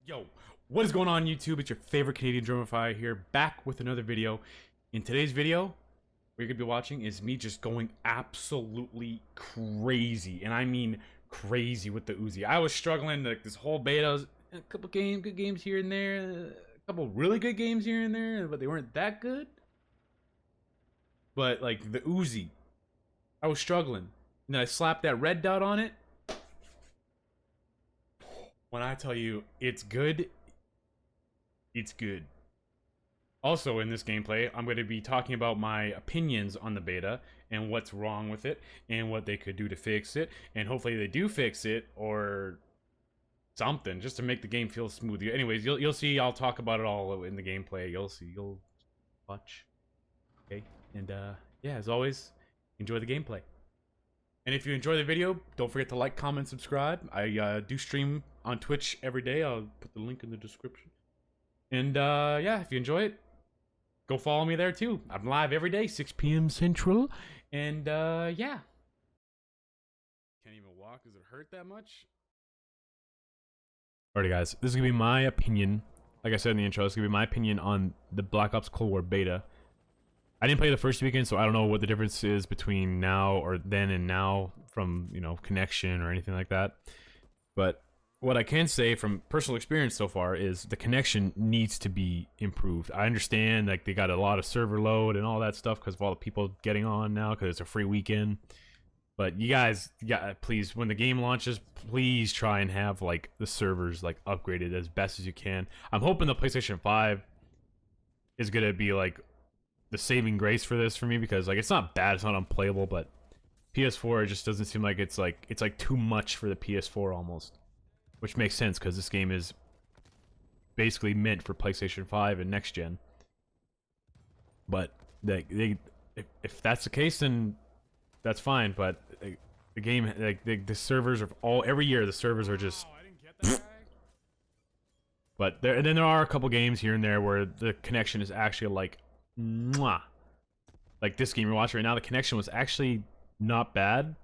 Yo, what is going on YouTube? It's your favorite Canadian Drummerfy here, back with another video. In today's video, what you're going to be watching is me just going absolutely crazy. And I mean crazy with the Uzi. I was struggling like this whole beta, a couple good games here and there, a couple really good games here and there, but they weren't that good. But like the Uzi, I was struggling. And then I slapped that red dot on it. When I tell you it's good, it's good. Also in this gameplay, I'm going to be talking about my opinions on the beta and what's wrong with it and what they could do to fix it. And hopefully they do fix it or something just to make the game feel smooth. Anyways, you'll see. I'll talk about it all in the gameplay. You'll see. You'll watch. Okay. And yeah, as always, enjoy the gameplay. And if you enjoy the video, don't forget to like, comment, subscribe. I do stream on Twitch every day. I'll put the link in the description. And yeah, if you enjoy it, go follow me there too. I'm live every day, 6 p.m. Central. And yeah. Can't even walk. Does it hurt that much? Alrighty guys, this is going to be my opinion. Like I said in the intro, this is going to be my opinion on the Black Ops Cold War beta. I didn't play the first weekend, so I don't know what the difference is between now or then and now from, you know, connection or anything like that. But what I can say from personal experience so far is the connection needs to be improved. I understand like they got a lot of server load and all that stuff because of all the people getting on now because it's a free weekend. But you guys, yeah, please, when the game launches, please try and have like the servers like upgraded as best as you can. I'm hoping the PlayStation 5 is gonna be like the saving grace for this for me because like it's not bad, it's not unplayable, but PS4 just doesn't seem like it's like too much for the PS4 almost, which makes sense because this game is basically meant for PlayStation 5 and next gen. But if that's the case, then that's fine. But the game, like the servers are all every year the servers are just. But then there are a couple games here and there where the connection is actually like. Mwah. Like this game you're watching right now, the connection was actually not bad,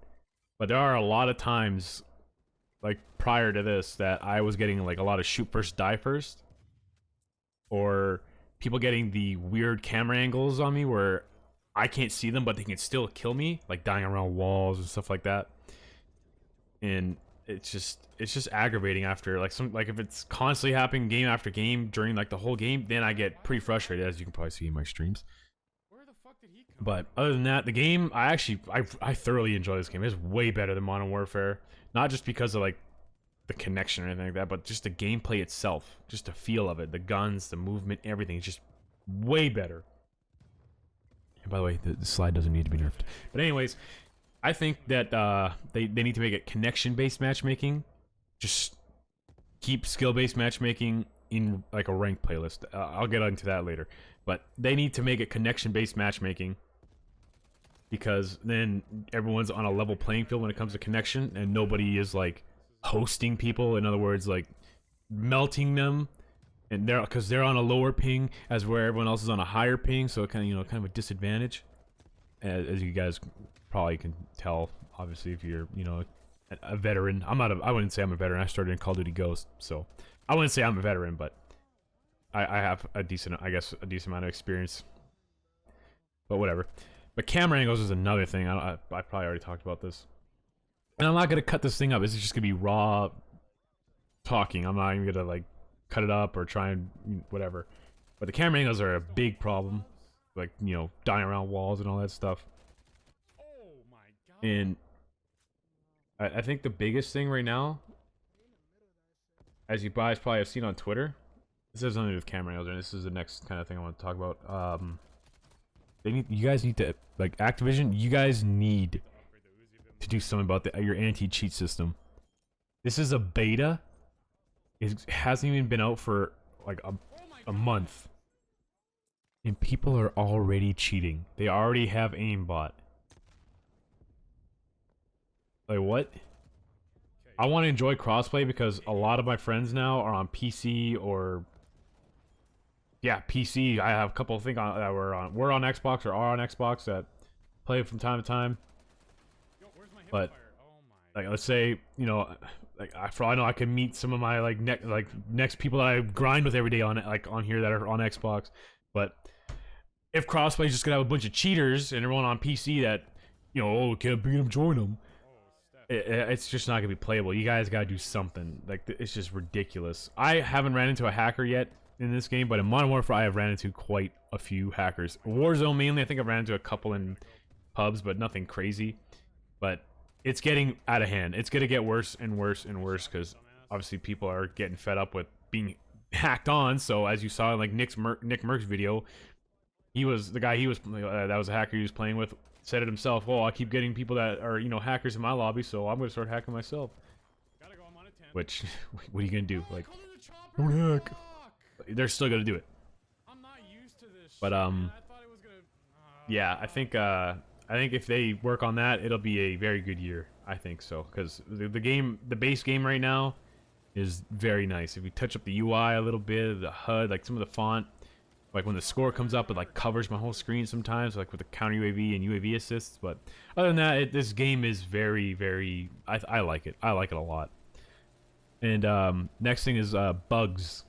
but there are a lot of times like prior to this that I was getting like a lot of shoot first die first, or people getting the weird camera angles on me where I can't see them but they can still kill me, like dying around walls and stuff like that. And it's just aggravating after like if it's constantly happening game after game during like the whole game, then I get pretty frustrated, as you can probably see in my streams. Where the fuck did he come? But other than that, the game I thoroughly enjoy this game. It's way better than Modern Warfare, not just because of like the connection or anything like that, but just the gameplay itself, just the feel of it, the guns, the movement, everything is just way better. And by the way, the slide doesn't need to be nerfed. But anyways, I think that they need to make it connection-based matchmaking. Just keep skill-based matchmaking in like a ranked playlist. I'll get into that later. But they need to make it connection-based matchmaking because then everyone's on a level playing field when it comes to connection and nobody is like hosting people. In other words, like melting them, and because they're on a lower ping as where everyone else is on a higher ping, so it kind of a disadvantage, as you guys probably can tell, obviously, if you're, you know, a veteran. I wouldn't say I'm a veteran. I started in Call of Duty Ghost, so I wouldn't say I'm a veteran, but I have a decent amount of experience. But whatever. But camera angles is another thing. I probably already talked about this. And I'm not going to cut this thing up. This is just going to be raw talking. I'm not even going to, like, cut it up or try and whatever. But the camera angles are a big problem. Like, you know, dying around walls and all that stuff. And I think the biggest thing right now, as you guys probably have seen on Twitter, this has nothing to do with camera angles, and this is the next kind of thing I want to talk about. You guys need to, like, Activision, you guys need to do something about your anti-cheat system. This is a beta. It hasn't even been out for like a month, and people are already cheating. They already have aimbot. Like, what? I want to enjoy crossplay because a lot of my friends now are on PC or... Yeah, PC. I have a couple of things that we're on Xbox or are on Xbox that play from time to time. But, like, let's say, you know, like for all I know, I could meet some of my like next people that I grind with every day on on here that are on Xbox. But if crossplay is just gonna have a bunch of cheaters and everyone on PC that oh, can't beat them, join them. It's just not gonna be playable. You guys gotta do something. Like it's just ridiculous. I haven't ran into a hacker yet in this game, but in Modern Warfare I have ran into quite a few hackers. Warzone mainly, I think I've ran into a couple in pubs, but nothing crazy. But it's getting out of hand. It's gonna get worse and worse and worse because obviously people are getting fed up with being hacked on. So as you saw in like Nick Merck's video, he was the guy that was a hacker he was playing with. Said it himself. Well, I keep getting people that are hackers in my lobby, so I'm gonna start hacking myself. Which, what are you gonna do? Like, don't hack. They're still gonna do it. But yeah, I think if they work on that, it'll be a very good year. I think so, because the base game right now is very nice. If you touch up the UI a little bit, the HUD, like some of the font. Like when the score comes up, it like covers my whole screen sometimes, like with the counter UAV and UAV assists. But other than that, this game is very, very. I like it. I like it a lot. And next thing is bugs,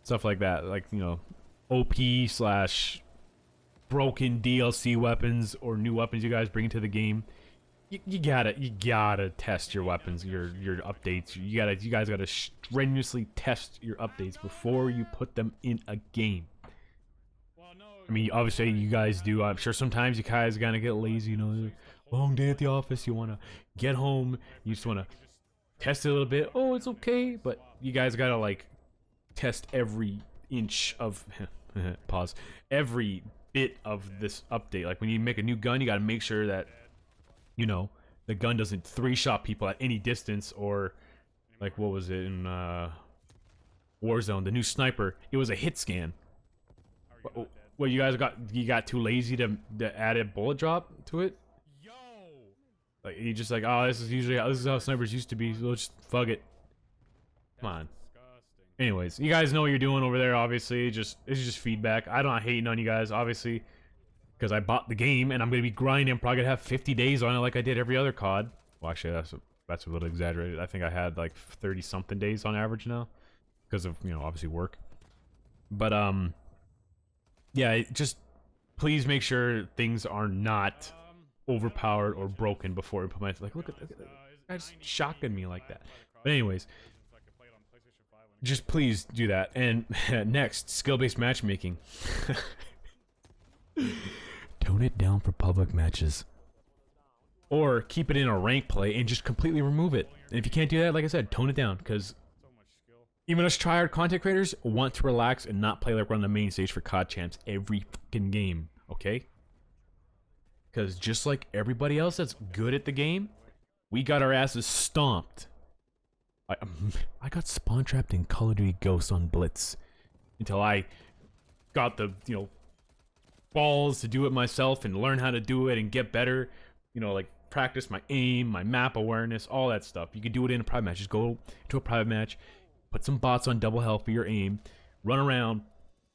stuff like that. Like OP/ broken DLC weapons or new weapons you guys bring into the game. You gotta test your weapons, your updates. You guys gotta strenuously test your updates before you put them in a game. I mean, obviously you guys do. I'm sure sometimes you guys gotta get lazy. Long day at the office. You wanna get home. You just wanna test it a little bit. Oh, it's okay, but you guys gotta like test every inch of pause. Every bit of this update. Like when you make a new gun, you gotta make sure that the gun doesn't 3-shot people at any distance, or like what was it in Warzone, the new sniper, it was a hit scan. Well, you guys got too lazy to add a bullet drop to it? Like you just like, oh, this is how snipers used to be, so let's just fuck it. Come on. Anyways, you guys know what you're doing over there, obviously. It's just feedback. I'm not hating on you guys, obviously, because I bought the game and I'm gonna be grinding. I'm probably gonna have 50 days on it like I did every other COD. Well, actually, that's a little exaggerated. I think I had like 30-something days on average now, because of obviously work. But yeah, just please make sure things are not overpowered or broken before implemented. Like, look at that guy's shotgun me like that. But anyways, just please do that. And next, skill-based matchmaking. Tone it down for public matches, or keep it in a rank play and just completely remove it. And if you can't do that, like I said, tone it down, because even us tryhard content creators want to relax and not play like we're on the main stage for COD champs every fucking game, okay? Because just like everybody else that's good at the game, we got our asses stomped. I got spawn trapped in Call of Duty Ghosts on Blitz until I got the balls to do it myself and learn how to do it and get better, like practice my aim, my map awareness, all that stuff. You can do it in a private match. Just go to a private match, put some bots on double health for your aim, run around,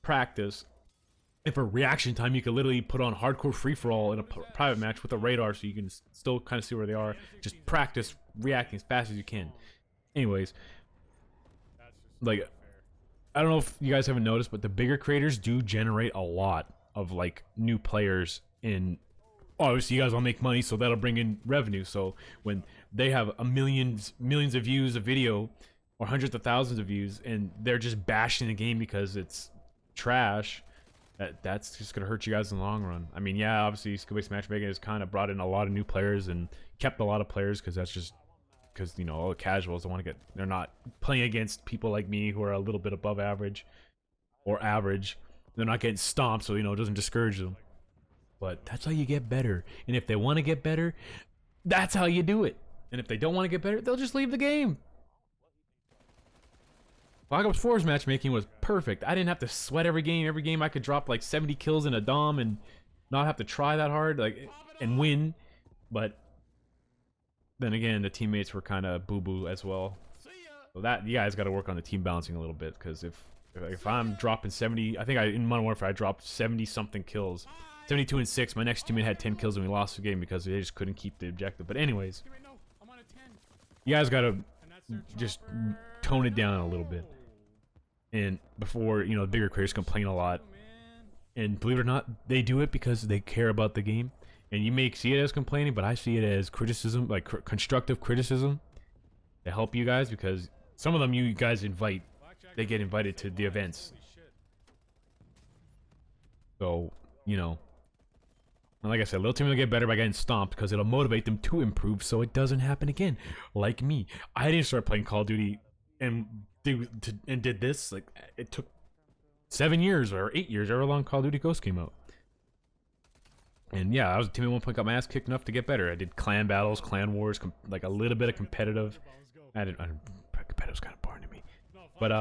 practice. And for reaction time, you can literally put on hardcore free-for-all in a private match with a radar, so you can still kind of see where they are. Just practice reacting as fast as you can. Anyways, like, I don't know if you guys haven't noticed, but the bigger creators do generate a lot of like new players in. Obviously you guys will make money, so that'll bring in revenue. So when they have millions of views of video, or hundreds of thousands of views, and they're just bashing the game because it's trash, that's just gonna hurt you guys in the long run. I mean, yeah, obviously skill-based matchmaking has kind of brought in a lot of new players and kept a lot of players, because that's just because all the casuals don't want to they're not playing against people like me who are a little bit above average or average. They're not getting stomped, so it doesn't discourage them. But that's how you get better. And if they want to get better, that's how you do it. And if they don't want to get better, they'll just leave the game. Black Ops 4's matchmaking was perfect. I didn't have to sweat every game. Every game I could drop like 70 kills in a dom and not have to try that hard, like, and win. But then again, the teammates were kind of boo-boo as well. So that, you guys got to work on the team balancing a little bit, because if I'm dropping 70, I think in Modern Warfare I dropped 70-something kills, 72 and 6. My next teammate had 10 kills and we lost the game because they just couldn't keep the objective. But anyways, You guys gotta just tone it down a little bit. And before, you know, the bigger creators complain a lot. And believe it or not, they do it because they care about the game. And you may see it as complaining, but I see it as criticism, like constructive criticism to help you guys, because some of them you guys invite, they get invited to the events. So, you know, like I said, little team will get better by getting stomped because it'll motivate them to improve so it doesn't happen again. Like me. I didn't start playing Call of Duty and did this. Like, it took 7 years or 8 years, however long Call of Duty Ghost came out. And yeah, I was a team at one point, got my ass kicked enough to get better. I did clan battles, clan wars, like a little bit of competitive. Competitive's kind of boring to me. But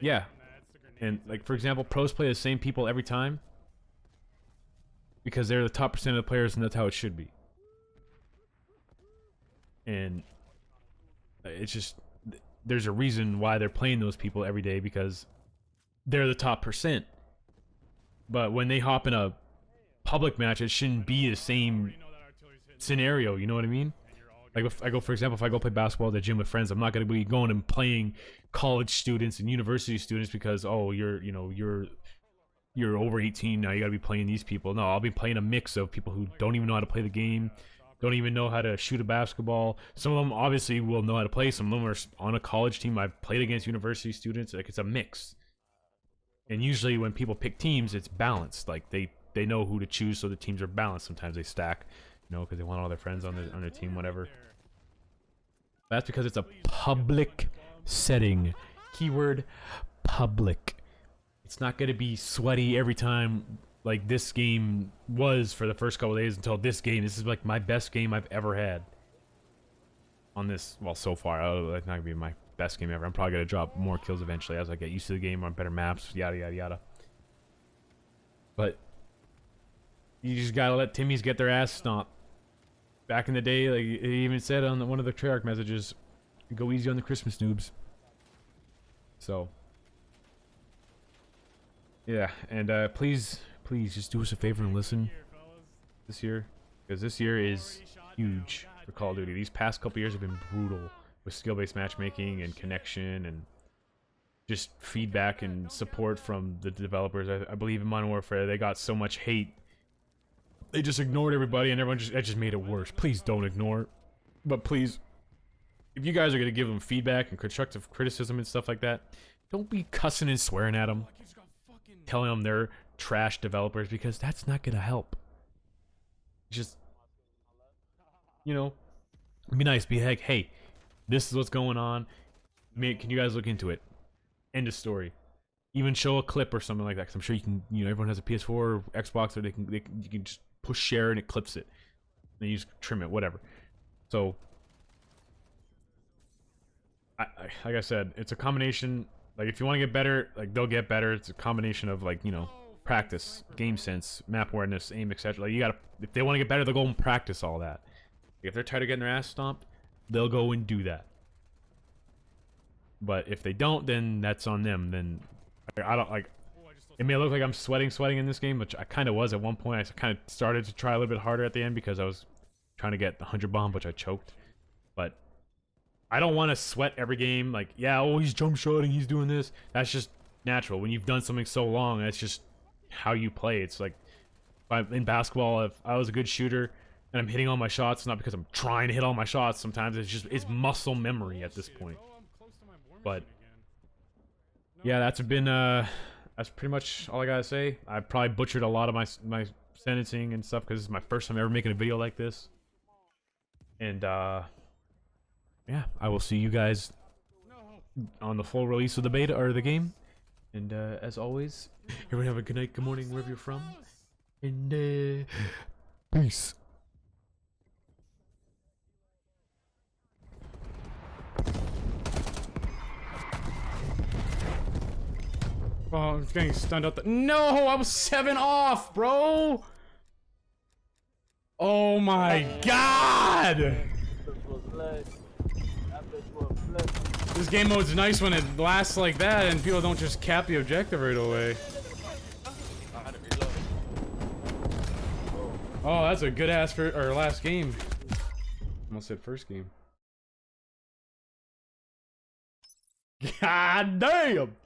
yeah. And like, for example, pros play the same people every time because they're the top percent of the players, and that's how it should be. And it's just, there's a reason why they're playing those people every day, because they're the top percent. But when they hop in a public match, it shouldn't be the same scenario, you know what I mean? Like, if I go, for example, if I go play basketball at the gym with friends, I'm not going to be going and playing college students and university students because, oh, you're over 18 now, you got to be playing these people. No, I'll be playing a mix of people who don't even know how to play the game, don't even know how to shoot a basketball. Some of them obviously will know how to play. Some of them are on a college team. I've played against university students. Like, it's a mix. And usually when people pick teams, it's balanced. Like, they know who to choose, so the teams are balanced. Sometimes they stack, you know, because they want all their friends on their team, whatever. That's because it's a public setting. Keyword public. It's not going to be sweaty every time like this game was for the first couple of days until this game. This is like my best game I've ever had on this. Well, so far, that's not going to be my best game ever. I'm probably going to drop more kills eventually as I get used to the game on better maps, yada, yada, yada. But you just got to let Timmies get their ass stomped. Back in the day, like it even said on one of the Treyarch messages, go easy on the Christmas noobs. So, yeah, and please just do us a favor and listen this year, because this year is huge for Call of Duty. These past couple years have been brutal with skill-based matchmaking and connection and just feedback and support from the developers. I believe in Modern Warfare, they got so much hate. They just ignored everybody, and everyone just made it worse. Please don't ignore. But please, if you guys are going to give them feedback and constructive criticism and stuff like that, don't be cussing and swearing at them, telling them they're trash developers, because that's not going to help. Just, you know, be nice. Be like, hey, this is what's going on. Can you guys look into it? End of story. Even show a clip or something like that, because I'm sure you can, you know, everyone has a PS4 or Xbox, or you can just push share and it clips it. Then you just trim it, whatever. So, like I said, it's a combination. Like, if you want to get better, like, they'll get better. It's a combination of, like, you know, practice, game sense, map awareness, aim, etc. Like, you gotta, if they want to get better, they'll go and practice all that. If they're tired of getting their ass stomped, they'll go and do that. But if they don't, then that's on them. Then I don't, like, it may look like I'm sweating in this game, which I kind of was at one point. I kind of started to try a little bit harder at the end because I was trying to get the 100 bomb, which I choked. But I don't want to sweat every game. Like, yeah, oh, he's jump shotting, he's doing this. That's just natural. When you've done something so long, that's just how you play. It's like, in basketball, if I was a good shooter and I'm hitting all my shots, not because I'm trying to hit all my shots. Sometimes it's muscle memory at this point. But yeah, that's pretty much all I gotta say. I probably butchered a lot of my sentencing and stuff because this is my first time ever making a video like this. And yeah, I will see you guys on the full release of the beta or the game. And as always, everyone have a good night, good morning, wherever you're from. And peace. Oh, I'm getting stunned out. No, I was 7 off, bro. Oh my god. This game mode's nice when it lasts like that and people don't just cap the objective right away. Oh, that's a good ass for our last game. Almost said first game. God damn!